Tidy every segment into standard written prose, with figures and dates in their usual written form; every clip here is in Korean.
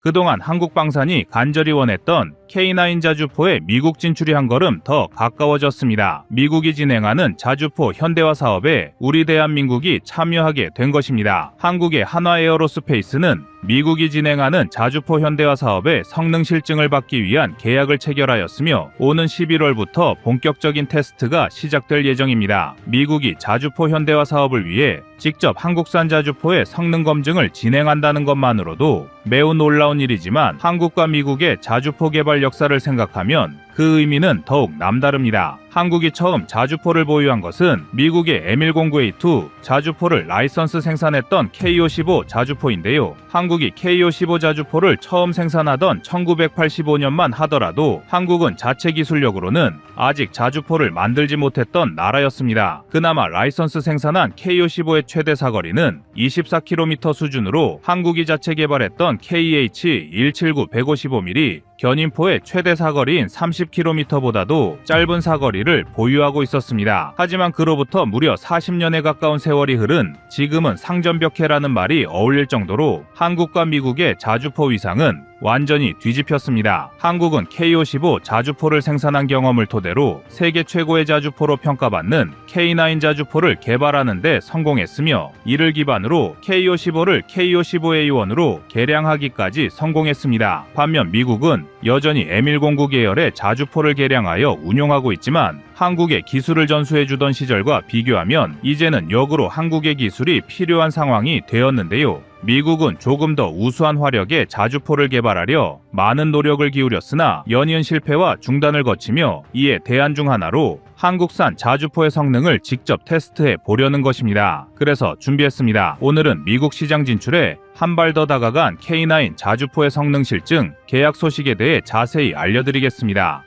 그동안 한국 방산이 간절히 원했던 K9 자주포의 미국 진출이 한 걸음 더 가까워졌습니다. 미국이 진행하는 자주포 현대화 사업에 우리 대한민국이 참여하게 된 것입니다. 한국의 한화에어로스페이스는 미국이 진행하는 자주포 현대화 사업의 성능 실증을 받기 위한 계약을 체결하였으며 오는 11월부터 본격적인 테스트가 시작될 예정입니다. 미국이 자주포 현대화 사업을 위해 직접 한국산 자주포의 성능 검증을 진행한다는 것만으로도 매우 놀라운 일이지만 한국과 미국의 자주포 개발 역사를 생각하면 그 의미는 더욱 남다릅니다. 한국이 처음 자주포를 보유한 것은 미국의 M109A2 자주포를 라이선스 생산했던 K55 자주포인데요. 한국이 K55 자주포를 처음 생산하던 1985년만 하더라도 한국은 자체 기술력으로는 아직 자주포를 만들지 못했던 나라였습니다. 그나마 라이선스 생산한 K55의 최대 사거리는 24km 수준으로 한국이 자체 개발했던 KH179 155mm 견인포의 최대 사거리인 30km보다도 짧은 사거리를 보유하고 있었습니다. 하지만 그로부터 무려 40년에 가까운 세월이 흐른 지금은 상전벽해라는 말이 어울릴 정도로 한국과 미국의 자주포 위상은 완전히 뒤집혔습니다. 한국은 K55 자주포를 생산한 경험을 토대로 세계 최고의 자주포로 평가받는 K9 자주포를 개발하는 데 성공했으며 이를 기반으로 K55를 K55A1으로 개량하기까지 성공했습니다. 반면 미국은 여전히 M109 계열의 자주포를 개량하여 운용하고 있지만 한국에 기술을 전수해주던 시절과 비교하면 이제는 역으로 한국의 기술이 필요한 상황이 되었는데요. 미국은 조금 더 우수한 화력의 자주포를 개발하려 많은 노력을 기울였으나 연이은 실패와 중단을 거치며 이에 대안 중 하나로 한국산 자주포의 성능을 직접 테스트해 보려는 것입니다. 그래서 준비했습니다. 오늘은 미국 시장 진출에 한 발 더 다가간 K9 자주포의 성능 실증, 계약 소식에 대해 자세히 알려드리겠습니다.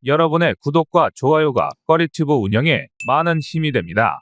여러분의 구독과 좋아요가 꺼리튜브 운영에 많은 힘이 됩니다.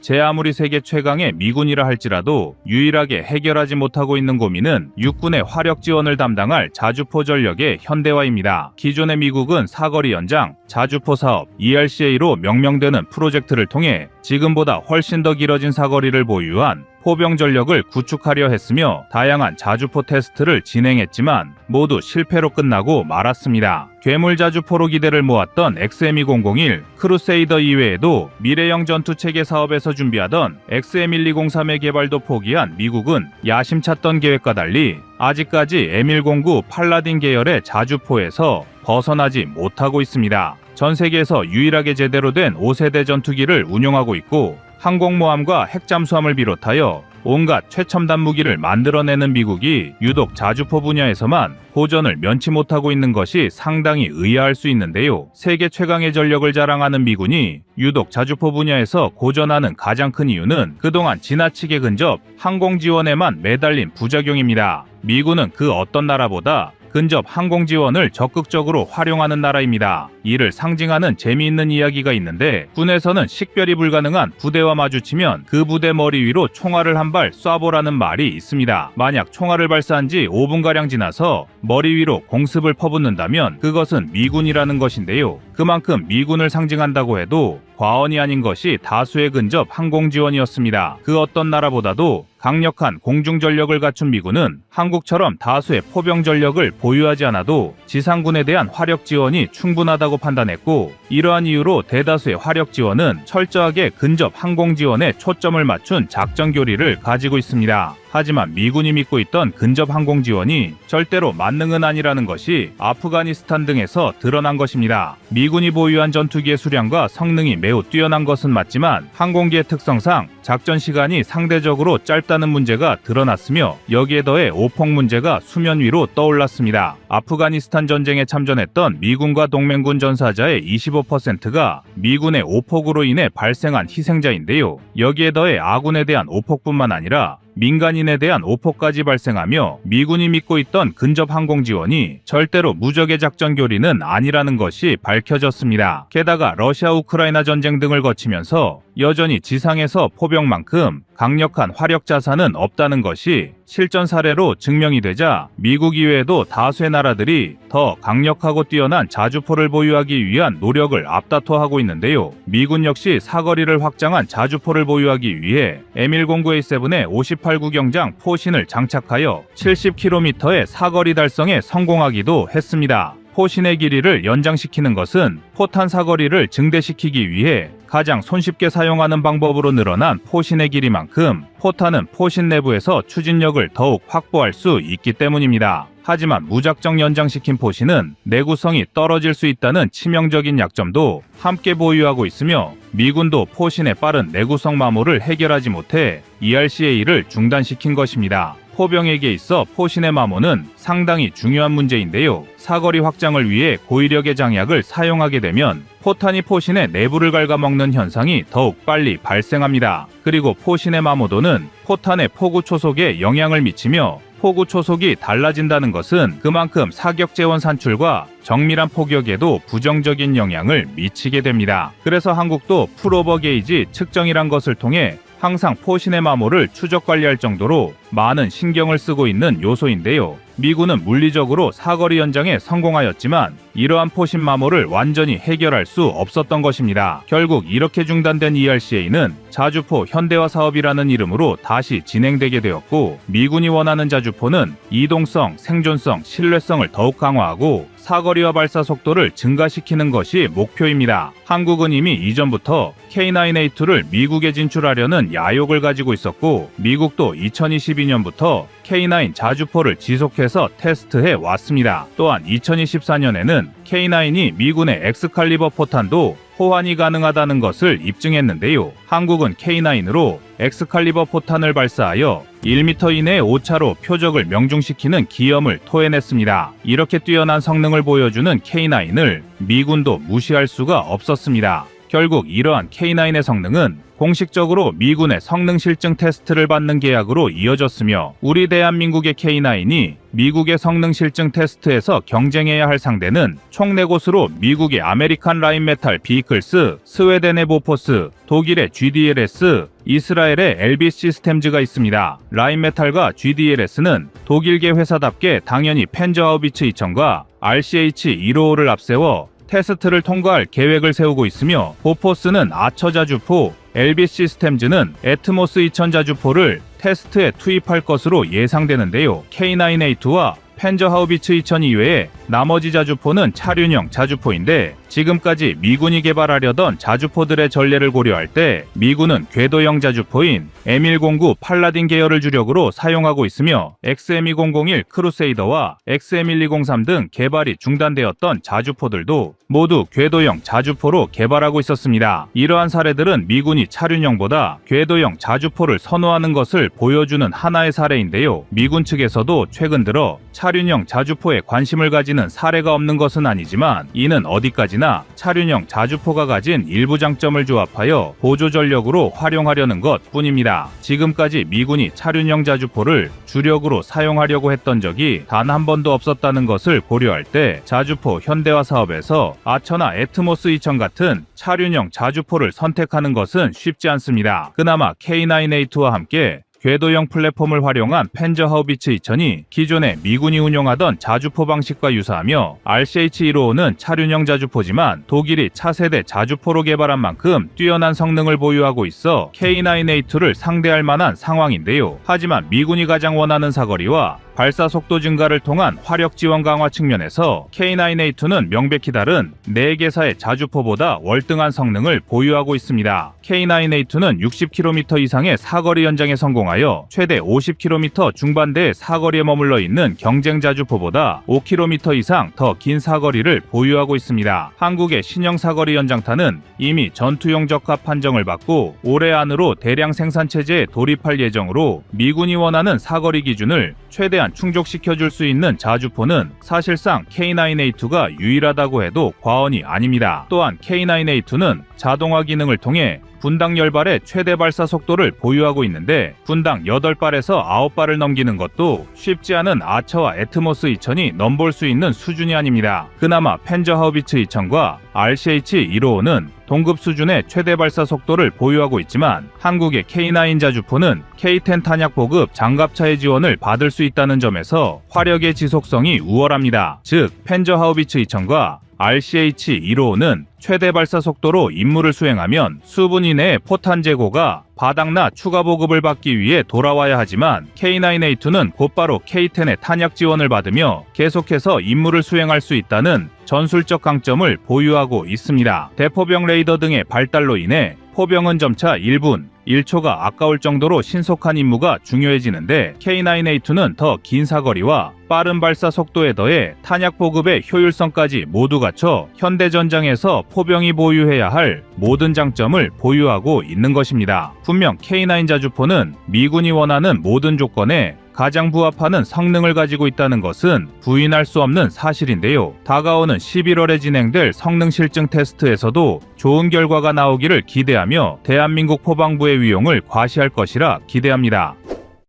제 아무리 세계 최강의 미군이라 할지라도 유일하게 해결하지 못하고 있는 고민은 육군의 화력 지원을 담당할 자주포 전력의 현대화입니다. 기존의 미국은 사거리 연장, 자주포 사업, ERCA로 명명되는 프로젝트를 통해 지금보다 훨씬 더 길어진 사거리를 보유한 포병 전력을 구축하려 했으며 다양한 자주포 테스트를 진행했지만 모두 실패로 끝나고 말았습니다. 괴물 자주포로 기대를 모았던 XM2001, 크루세이더 이외에도 미래형 전투체계 사업에서 준비하던 XM1203의 개발도 포기한 미국은 야심찼던 계획과 달리 아직까지 M109 팔라딘 계열의 자주포에서 벗어나지 못하고 있습니다. 전 세계에서 유일하게 제대로 된 5세대 전투기를 운용하고 있고 항공모함과 핵잠수함을 비롯하여 온갖 최첨단 무기를 만들어내는 미국이 유독 자주포 분야에서만 고전을 면치 못하고 있는 것이 상당히 의아할 수 있는데요. 세계 최강의 전력을 자랑하는 미군이 유독 자주포 분야에서 고전하는 가장 큰 이유는 그동안 지나치게 근접 항공 지원에만 매달린 부작용입니다. 미군은 그 어떤 나라보다 근접 항공 지원을 적극적으로 활용하는 나라입니다. 이를 상징하는 재미있는 이야기가 있는데 군에서는 식별이 불가능한 부대와 마주치면 그 부대 머리 위로 총알을 한 발 쏴보라는 말이 있습니다. 만약 총알을 발사한 지 5분가량 지나서 머리 위로 공습을 퍼붓는다면 그것은 미군이라는 것인데요. 그만큼 미군을 상징한다고 해도 과언이 아닌 것이 다수의 근접 항공 지원이었습니다. 그 어떤 나라보다도 강력한 공중전력을 갖춘 미군은 한국처럼 다수의 포병 전력을 보유하지 않아도 지상군에 대한 화력 지원이 충분하다고 판단했고 이러한 이유로 대다수의 화력 지원은 철저하게 근접 항공 지원에 초점을 맞춘 작전 교리를 가지고 있습니다. 하지만 미군이 믿고 있던 근접 항공 지원이 절대로 만능은 아니라는 것이 아프가니스탄 등에서 드러난 것입니다. 미군이 보유한 전투기의 수량과 성능이 매우 뛰어난 것은 맞지만 항공기의 특성상 작전 시간이 상대적으로 짧다는 문제가 드러났으며 여기에 더해 오폭 문제가 수면 위로 떠올랐습니다. 아프가니스탄 전쟁에 참전했던 미군과 동맹군 전사자의 25%가 미군의 오폭으로 인해 발생한 희생자인데요. 여기에 더해 아군에 대한 오폭뿐만 아니라 민간인에 대한 오폭까지 발생하며 미군이 믿고 있던 근접 항공 지원이 절대로 무적의 작전 교리는 아니라는 것이 밝혀졌습니다. 게다가 러시아 우크라이나 전쟁 등을 거치면서 여전히 지상에서 포병만큼 강력한 화력 자산은 없다는 것이 실전 사례로 증명이 되자 미국 이외에도 다수의 나라들이 더 강력하고 뛰어난 자주포를 보유하기 위한 노력을 앞다퉈하고 있는데요. 미군 역시 사거리를 확장한 자주포를 보유하기 위해 M109A7의 58구경장 포신을 장착하여 70km의 사거리 달성에 성공하기도 했습니다. 포신의 길이를 연장시키는 것은 포탄 사거리를 증대시키기 위해 가장 손쉽게 사용하는 방법으로 늘어난 포신의 길이만큼 포탄은 포신 내부에서 추진력을 더욱 확보할 수 있기 때문입니다. 하지만 무작정 연장시킨 포신은 내구성이 떨어질 수 있다는 치명적인 약점도 함께 보유하고 있으며 미군도 포신의 빠른 내구성 마모를 해결하지 못해 ERCA를 중단시킨 것입니다. 포병에게 있어 포신의 마모는 상당히 중요한 문제인데요. 사거리 확장을 위해 고위력의 장약을 사용하게 되면 포탄이 포신의 내부를 갉아먹는 현상이 더욱 빨리 발생합니다. 그리고 포신의 마모도는 포탄의 포구 초속에 영향을 미치며 포구 초속이 달라진다는 것은 그만큼 사격 재원 산출과 정밀한 포격에도 부정적인 영향을 미치게 됩니다. 그래서 한국도 풀오버 게이지 측정이란 것을 통해 항상 포신의 마모를 추적 관리할 정도로 많은 신경을 쓰고 있는 요소인데요. 미군은 물리적으로 사거리 연장에 성공하였지만 이러한 포신 마모를 완전히 해결할 수 없었던 것입니다. 결국 이렇게 중단된 ERCA는 자주포 현대화 사업이라는 이름으로 다시 진행되게 되었고, 미군이 원하는 자주포는 이동성, 생존성, 신뢰성을 더욱 강화하고 사거리와 발사 속도를 증가시키는 것이 목표입니다. 한국은 이미 이전부터 K9A2를 미국에 진출하려는 야욕을 가지고 있었고, 미국도 2022년부터 K9 자주포를 지속해서 테스트해 왔습니다. 또한 2024년에는 K9이 미군의 엑스칼리버 포탄도 호환이 가능하다는 것을 입증했는데요. 한국은 K9으로 엑스칼리버 포탄을 발사하여 1m 이내의 오차로 표적을 명중시키는 기염을 토해냈습니다. 이렇게 뛰어난 성능을 보여주는 K9을 미군도 무시할 수가 없었습니다. 결국 이러한 K9의 성능은 공식적으로 미군의 성능 실증 테스트를 받는 계약으로 이어졌으며, 우리 대한민국의 K9이 미국의 성능 실증 테스트에서 경쟁해야 할 상대는 총 4곳으로 미국의 아메리칸 라인 메탈 비이클스, 스웨덴의 보포스, 독일의 GDLS, 이스라엘의 LB 시스템즈가 있습니다. 라인 메탈과 GDLS는 독일계 회사답게 당연히 펜저 하우비츠 2000과 RCH-155를 앞세워 테스트를 통과할 계획을 세우고 있으며, 보포스는 아처 자주포, LB 시스템즈는 애트모스 2000 자주포를 테스트에 투입할 것으로 예상되는데요. K9A2와 펜저 하우비츠 2000 이외에 나머지 자주포는 차륜형 자주포인데, 지금까지 미군이 개발하려던 자주포들의 전례를 고려할 때 미군은 궤도형 자주포인 M109 팔라딘 계열을 주력으로 사용하고 있으며, XM2001 크루세이더와 XM1203 등 개발이 중단되었던 자주포들도 모두 궤도형 자주포로 개발하고 있었습니다. 이러한 사례들은 미군이 차륜형보다 궤도형 자주포를 선호하는 것을 보여주는 하나의 사례인데요. 미군 측에서도 최근 들어 차륜형 자주포에 관심을 가지는 사례가 없는 것은 아니지만, 이는 어디까지나 차륜형 자주포가 가진 일부 장점을 조합하여 보조 전력으로 활용하려는 것 뿐입니다. 지금까지 미군이 차륜형 자주포를 주력으로 사용하려고 했던 적이 단 한 번도 없었다는 것을 고려할 때 자주포 현대화 사업에서 아처나 애트모스 2000 같은 차륜형 자주포를 선택하는 것은 쉽지 않습니다. 그나마 K9A2와 함께 궤도형 플랫폼을 활용한 펜저 하우비츠 2000이 기존에 미군이 운용하던 자주포 방식과 유사하며, RCH-155는 차륜형 자주포지만 독일이 차세대 자주포로 개발한 만큼 뛰어난 성능을 보유하고 있어 K9A2를 상대할 만한 상황인데요. 하지만 미군이 가장 원하는 사거리와 발사 속도 증가를 통한 화력 지원 강화 측면에서 K9A2는 명백히 다른 4개사의 자주포보다 월등한 성능을 보유하고 있습니다. K9A2는 60km 이상의 사거리 연장에 성공하여 최대 50km 중반대의 사거리에 머물러 있는 경쟁 자주포보다 5km 이상 더 긴 사거리를 보유하고 있습니다. 한국의 신형 사거리 연장탄은 이미 전투용 적합 판정을 받고 올해 안으로 대량 생산 체제에 돌입할 예정으로, 미군이 원하는 사거리 기준을 최대한 충족시켜줄 수 있는 자주포는 사실상 K9A2가 유일하다고 해도 과언이 아닙니다. 또한 K9A2는 자동화 기능을 통해 분당 열발의 최대 발사 속도를 보유하고 있는데, 분당 분당 8발에서 9발을 넘기는 것도 쉽지 않은 아처와 애트모스 2000이 넘볼 수 있는 수준이 아닙니다. 그나마 팬저 하우비츠 2000과 RCH-155는 동급 수준의 최대 발사 속도를 보유하고 있지만 한국의 K9 자주포는 K10 탄약 보급 장갑차의 지원을 받을 수 있다는 점에서 화력의 지속성이 우월합니다. 즉, 팬저 하우비츠 2000과 RCH-155는 최대 발사 속도로 임무를 수행하면 수분 이내에 포탄 재고가 바닥나 추가 보급을 받기 위해 돌아와야 하지만 K9A2는 곧바로 K10의 탄약 지원을 받으며 계속해서 임무를 수행할 수 있다는 전술적 강점을 보유하고 있습니다. 대포병 레이더 등의 발달로 인해 포병은 점차 1분, 1초가 아까울 정도로 신속한 임무가 중요해지는데 K9A2는 더 긴 사거리와 빠른 발사 속도에 더해 탄약 보급의 효율성까지 모두 갖춰 현대전장에서 포병이 보유해야 할 모든 장점을 보유하고 있는 것입니다. 분명 K9 자주포는 미군이 원하는 모든 조건에 가장 부합하는 성능을 가지고 있다는 것은 부인할 수 없는 사실인데요. 다가오는 11월에 진행될 성능 실증 테스트에서도 좋은 결과가 나오기를 기대하며 대한민국 포방부의 위용을 과시할 것이라 기대합니다.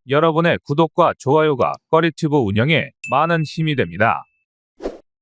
여러분의 구독과 좋아요가 꺼리튜브 운영에 많은 힘이 됩니다.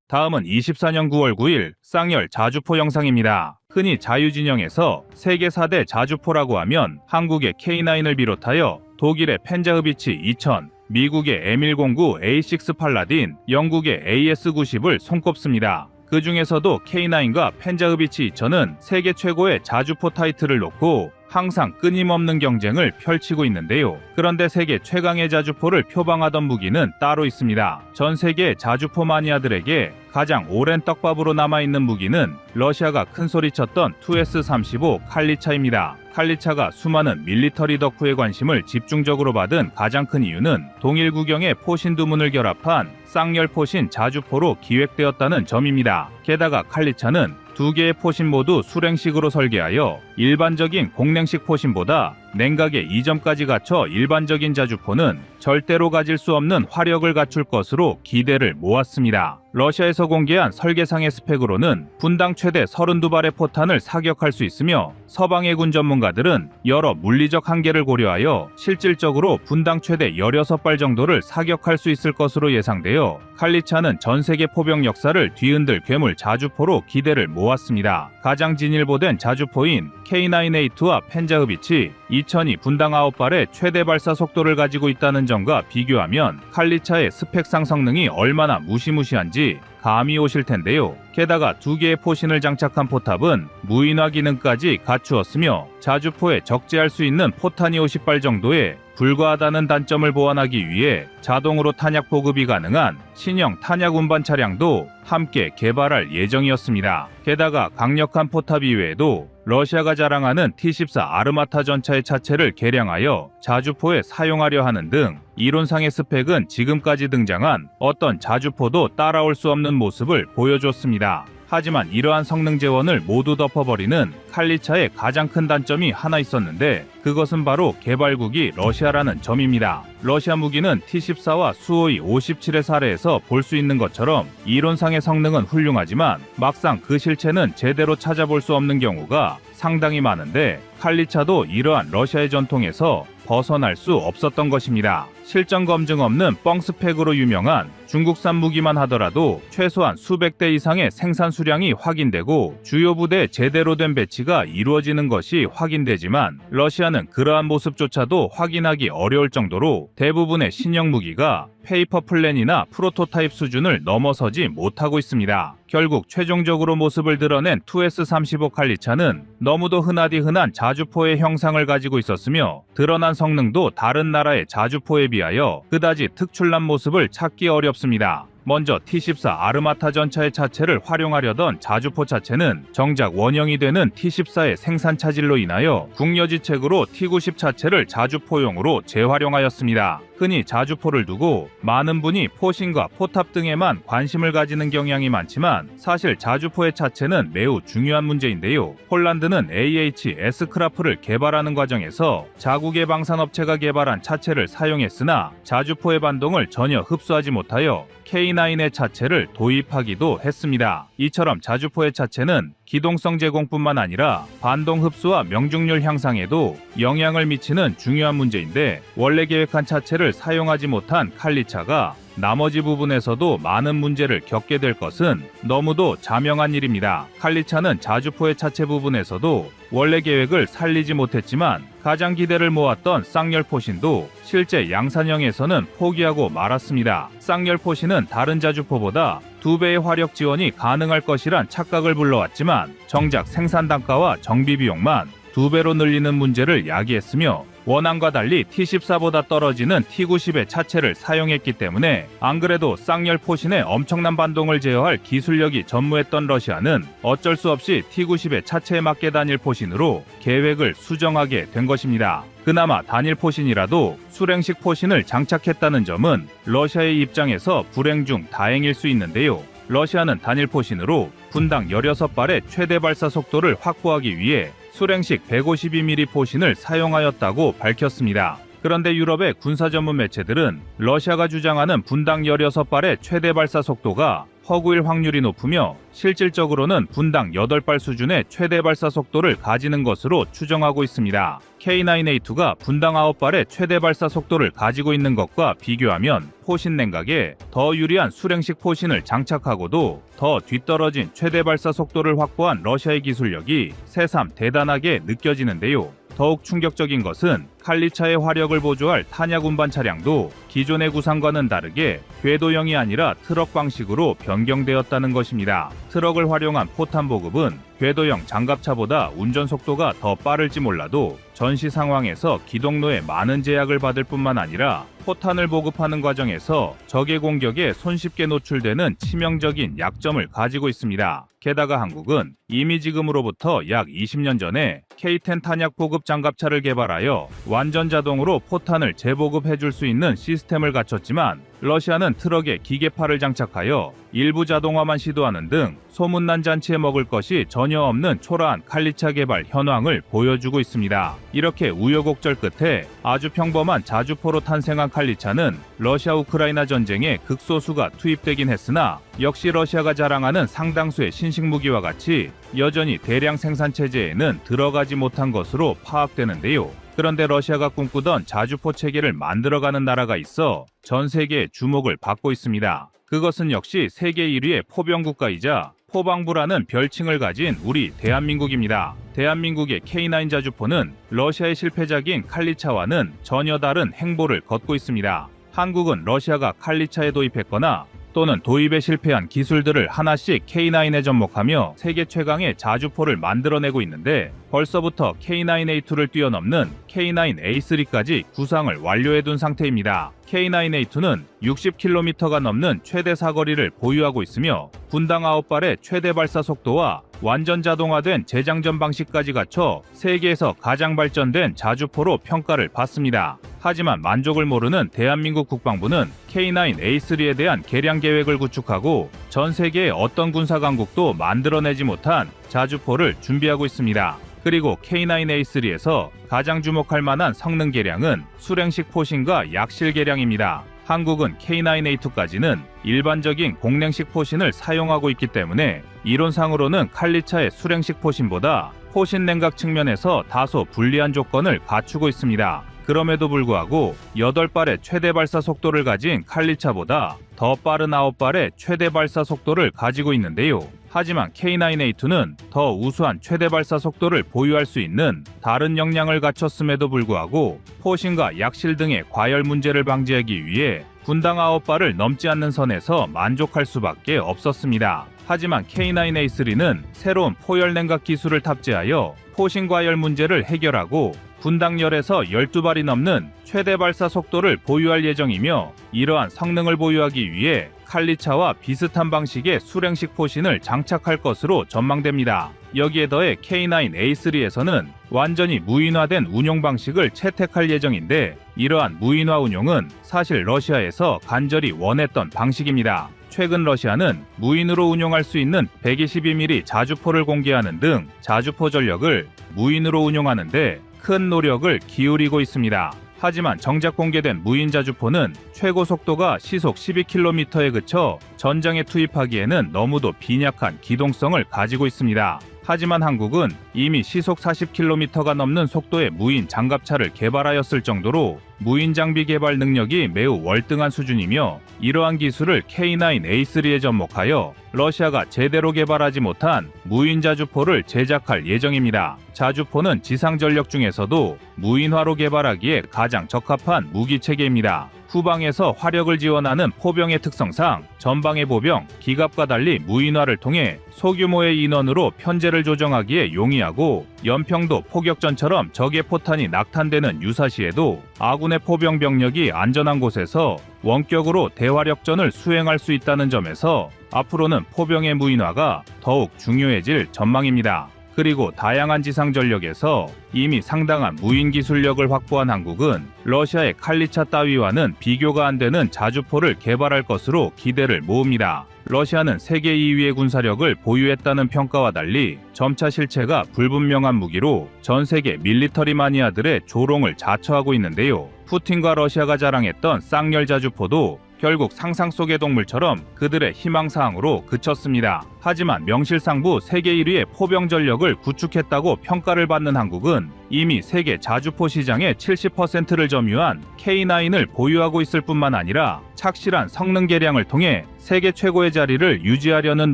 다음은 24년 9월 9일 쌍열 자주포 영상입니다. 흔히 자유진영에서 세계 4대 자주포라고 하면 한국의 K9을 비롯하여 독일의 펜자흐비치 2000, 미국의 M109 A6 팔라딘, 영국의 AS90을 손꼽습니다. 그 중에서도 K9과 펜자흐비치 2000은 세계 최고의 자주포 타이틀을 놓고 항상 끊임없는 경쟁을 펼치고 있는데요. 그런데 세계 최강의 자주포를 표방하던 무기는 따로 있습니다. 전 세계 자주포 마니아들에게 가장 오랜 떡밥으로 남아있는 무기는 러시아가 큰소리쳤던 2S-35 칼리차입니다. 칼리차가 수많은 밀리터리 덕후의 관심을 집중적으로 받은 가장 큰 이유는 동일 구경의 포신 두 문을 결합한 쌍열 포신 자주포로 기획되었다는 점입니다. 게다가 칼리차는 두 개의 포신 모두 수랭식으로 설계하여 일반적인 공랭식 포신보다 냉각에 이 점까지 갖춰 일반적인 자주포는 절대로 가질 수 없는 화력을 갖출 것으로 기대를 모았습니다. 러시아에서 공개한 설계상의 스펙으로는 분당 최대 32발의 포탄을 사격할 수 있으며 서방 해군 전문가들은 여러 물리적 한계를 고려하여 실질적으로 분당 최대 16발 정도를 사격할 수 있을 것으로 예상되어 칼리차는 전 세계 포병 역사를 뒤흔들 괴물 자주포로 기대를 모았습니다. 가장 진일보된 자주포인 K9A2와 펜자흐비치 2000이 분당 9발의 최대 발사 속도를 가지고 있다는 점과 비교하면 칼리차의 스펙상 성능이 얼마나 무시무시한지 감이 오실 텐데요. 게다가 두 개의 포신을 장착한 포탑은 무인화 기능까지 갖추었으며 자주포에 적재할 수 있는 포탄이 50발 정도에 불과하다는 단점을 보완하기 위해 자동으로 탄약 보급이 가능한 신형 탄약 운반 차량도 함께 개발할 예정이었습니다. 게다가 강력한 포탑 이외에도 러시아가 자랑하는 T-14 아르마타 전차의 차체를 개량하여 자주포에 사용하려 하는 등 이론상의 스펙은 지금까지 등장한 어떤 자주포도 따라올 수 없는 모습을 보여줬습니다. 하지만 이러한 성능 재원을 모두 덮어버리는 칼리차의 가장 큰 단점이 하나 있었는데 그것은 바로 개발국이 러시아라는 점입니다. 러시아 무기는 T-14와 수호이 57의 사례에서 볼 수 있는 것처럼 이론상의 성능은 훌륭하지만 막상 그 실체는 제대로 찾아볼 수 없는 경우가 상당히 많은데 칼리차도 이러한 러시아의 전통에서 벗어날 수 없었던 것입니다. 실전 검증 없는 뻥스펙으로 유명한 중국산 무기만 하더라도 최소한 수백 대 이상의 생산 수량이 확인되고 주요 부대 제대로 된 배치가 이루어지는 것이 확인되지만 러시아는 그러한 모습조차도 확인하기 어려울 정도로 대부분의 신형 무기가 페이퍼 플랜이나 프로토타입 수준을 넘어서지 못하고 있습니다. 결국 최종적으로 모습을 드러낸 2S-35 칼리차는 너무도 흔한 자주포의 형상을 가지고 있었으며 드러난 성능도 다른 나라의 자주포에 비하여 그다지 특출난 모습을 찾기 어렵습니다. 먼저 T-14 아르마타 전차의 차체를 활용하려던 자주포 차체는 정작 원형이 되는 T-14의 생산 차질로 인하여 국여지책으로 T-90 차체를 자주포용으로 재활용하였습니다. 흔히 자주포를 두고 많은 분이 포신과 포탑 등에만 관심을 가지는 경향이 많지만 사실 자주포의 차체는 매우 중요한 문제인데요. 폴란드는 AH-S크라프를 개발하는 과정에서 자국의 방산업체가 개발한 차체를 사용했으나 자주포의 반동을 전혀 흡수하지 못하여 K9의 차체를 도입하기도 했습니다. 이처럼 자주포의 차체는 기동성 제공뿐만 아니라 반동 흡수와 명중률 향상에도 영향을 미치는 중요한 문제인데, 원래 계획한 차체를 사용하지 못한 칼리차가 나머지 부분에서도 많은 문제를 겪게 될 것은 너무도 자명한 일입니다. 칼리차는 자주포의 차체 부분에서도 원래 계획을 살리지 못했지만, 가장 기대를 모았던 쌍열 포신도 실제 양산형에서는 포기하고 말았습니다. 쌍열 포신은 다른 자주포보다 2배의 화력 지원이 가능할 것이란 착각을 불러왔지만, 정작 생산 단가와 정비 비용만 2배로 늘리는 문제를 야기했으며, 원안과 달리 T-14보다 떨어지는 T-90의 차체를 사용했기 때문에 안 그래도 쌍열 포신의 엄청난 반동을 제어할 기술력이 전무했던 러시아는 어쩔 수 없이 T-90의 차체에 맞게 단일 포신으로 계획을 수정하게 된 것입니다. 그나마 단일 포신이라도 수랭식 포신을 장착했다는 점은 러시아의 입장에서 불행 중 다행일 수 있는데요. 러시아는 단일 포신으로 분당 16발의 최대 발사 속도를 확보하기 위해 수랭식 152mm 포신을 사용하였다고 밝혔습니다. 그런데 유럽의 군사 전문 매체들은 러시아가 주장하는 분당 16발의 최대 발사 속도가 허구일 확률이 높으며, 실질적으로는 분당 8발 수준의 최대 발사 속도를 가지는 것으로 추정하고 있습니다. K9A2가 분당 9발의 최대 발사 속도를 가지고 있는 것과 비교하면 포신 냉각에 더 유리한 수랭식 포신을 장착하고도 더 뒤떨어진 최대 발사 속도를 확보한 러시아의 기술력이 새삼 대단하게 느껴지는데요. 더욱 충격적인 것은 칼리차의 화력을 보조할 탄약 운반 차량도 기존의 구상과는 다르게 궤도형이 아니라 트럭 방식으로 변경되었다는 것입니다. 트럭을 활용한 포탄 보급은 궤도형 장갑차보다 운전 속도가 더 빠를지 몰라도 전시 상황에서 기동로에 많은 제약을 받을 뿐만 아니라 포탄을 보급하는 과정에서 적의 공격에 손쉽게 노출되는 치명적인 약점을 가지고 있습니다. 게다가 한국은 이미 지금으로부터 약 20년 전에 K-10 탄약 보급 장갑차를 개발하여 완전 자동으로 포탄을 재보급해줄 수 있는 시스템을 갖췄지만, 러시아는 트럭에 기계팔을 장착하여 일부 자동화만 시도하는 등 소문난 잔치에 먹을 것이 전혀 없는 초라한 칼리차 개발 현황을 보여주고 있습니다. 이렇게 우여곡절 끝에 아주 평범한 자주포로 탄생한 칼리차는 러시아 우크라이나 전쟁에 극소수가 투입되긴 했으나, 역시 러시아가 자랑하는 상당수의 신식 무기와 같이 여전히 대량 생산 체제에는 들어가지 못한 것으로 파악되는데요. 그런데 러시아가 꿈꾸던 자주포 체계를 만들어가는 나라가 있어 전 세계의 주목을 받고 있습니다. 그것은 역시 세계 1위의 포병 국가이자 포방부라는 별칭을 가진 우리 대한민국입니다. 대한민국의 K9 자주포는 러시아의 실패작인 칼리차와는 전혀 다른 행보를 걷고 있습니다. 한국은 러시아가 칼리차에 도입했거나 또는 도입에 실패한 기술들을 하나씩 K9에 접목하며 세계 최강의 자주포를 만들어내고 있는데, 벌써부터 K9A2를 뛰어넘는 K9A3까지 구상을 완료해둔 상태입니다. K9A2는 60km가 넘는 최대 사거리를 보유하고 있으며, 분당 9발의 최대 발사 속도와 완전 자동화된 재장전 방식까지 갖춰 세계에서 가장 발전된 자주포로 평가를 받습니다. 하지만 만족을 모르는 대한민국 국방부는 K9A3에 대한 개량 계획을 구축하고 전 세계의 어떤 군사 강국도 만들어내지 못한 자주포를 준비하고 있습니다. 그리고 K9A3에서 가장 주목할 만한 성능 개량은 수랭식 포신과 약실 개량입니다. 한국은 K9A2까지는 일반적인 공랭식 포신을 사용하고 있기 때문에 이론상으로는 칼리차의 수랭식 포신보다 포신 냉각 측면에서 다소 불리한 조건을 갖추고 있습니다. 그럼에도 불구하고 8발의 최대 발사 속도를 가진 칼리차보다 더 빠른 9발의 최대 발사 속도를 가지고 있는데요. 하지만 K9A2는 더 우수한 최대 발사 속도를 보유할 수 있는 다른 역량을 갖췄음에도 불구하고 포신과 약실 등의 과열 문제를 방지하기 위해 분당 9발을 넘지 않는 선에서 만족할 수밖에 없었습니다. 하지만 K9A3는 새로운 포열 냉각 기술을 탑재하여 포신 과열 문제를 해결하고 분당 10에서 12발이 넘는 최대 발사 속도를 보유할 예정이며, 이러한 성능을 보유하기 위해 칼리차와 비슷한 방식의 수랭식 포신을 장착할 것으로 전망됩니다. 여기에 더해 K9A3에서는 완전히 무인화된 운용 방식을 채택할 예정인데, 이러한 무인화 운용은 사실 러시아에서 간절히 원했던 방식입니다. 최근 러시아는 무인으로 운용할 수 있는 122mm 자주포를 공개하는 등 자주포 전력을 무인으로 운용하는데 큰 노력을 기울이고 있습니다. 하지만 정작 공개된 무인 자주포는 최고 속도가 시속 12km에 그쳐 전장에 투입하기에는 너무도 빈약한 기동성을 가지고 있습니다. 하지만 한국은 이미 시속 40km가 넘는 속도의 무인 장갑차를 개발하였을 정도로 무인 장비 개발 능력이 매우 월등한 수준이며, 이러한 기술을 K9A3에 접목하여 러시아가 제대로 개발하지 못한 무인 자주포를 제작할 예정입니다. 자주포는 지상 전력 중에서도 무인화로 개발하기에 가장 적합한 무기 체계입니다. 후방에서 화력을 지원하는 포병의 특성상 전방의 보병, 기갑과 달리 무인화를 통해 소규모의 인원으로 편제를 조정하기에 용이하고, 연평도 포격전처럼 적의 포탄이 낙탄되는 유사시에도 아군의 포병 병력이 안전한 곳에서 원격으로 대화력전을 수행할 수 있다는 점에서 앞으로는 포병의 무인화가 더욱 중요해질 전망입니다. 그리고 다양한 지상 전력에서 이미 상당한 무인 기술력을 확보한 한국은 러시아의 칼리차 따위와는 비교가 안 되는 자주포를 개발할 것으로 기대를 모읍니다. 러시아는 세계 2위의 군사력을 보유했다는 평가와 달리 점차 실체가 불분명한 무기로 전 세계 밀리터리 마니아들의 조롱을 자처하고 있는데요. 푸틴과 러시아가 자랑했던 쌍열 자주포도 결국 상상 속의 동물처럼 그들의 희망사항으로 그쳤습니다. 하지만 명실상부 세계 1위의 포병 전력을 구축했다고 평가를 받는 한국은 이미 세계 자주포 시장의 70%를 점유한 K9을 보유하고 있을 뿐만 아니라 착실한 성능 개량을 통해 세계 최고의 자리를 유지하려는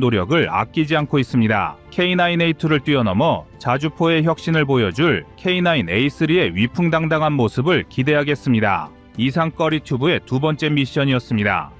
노력을 아끼지 않고 있습니다. K9A2를 뛰어넘어 자주포의 혁신을 보여줄 K9A3의 위풍당당한 모습을 기대하겠습니다. 이상 꺼리튜브의 두 번째 미션이었습니다.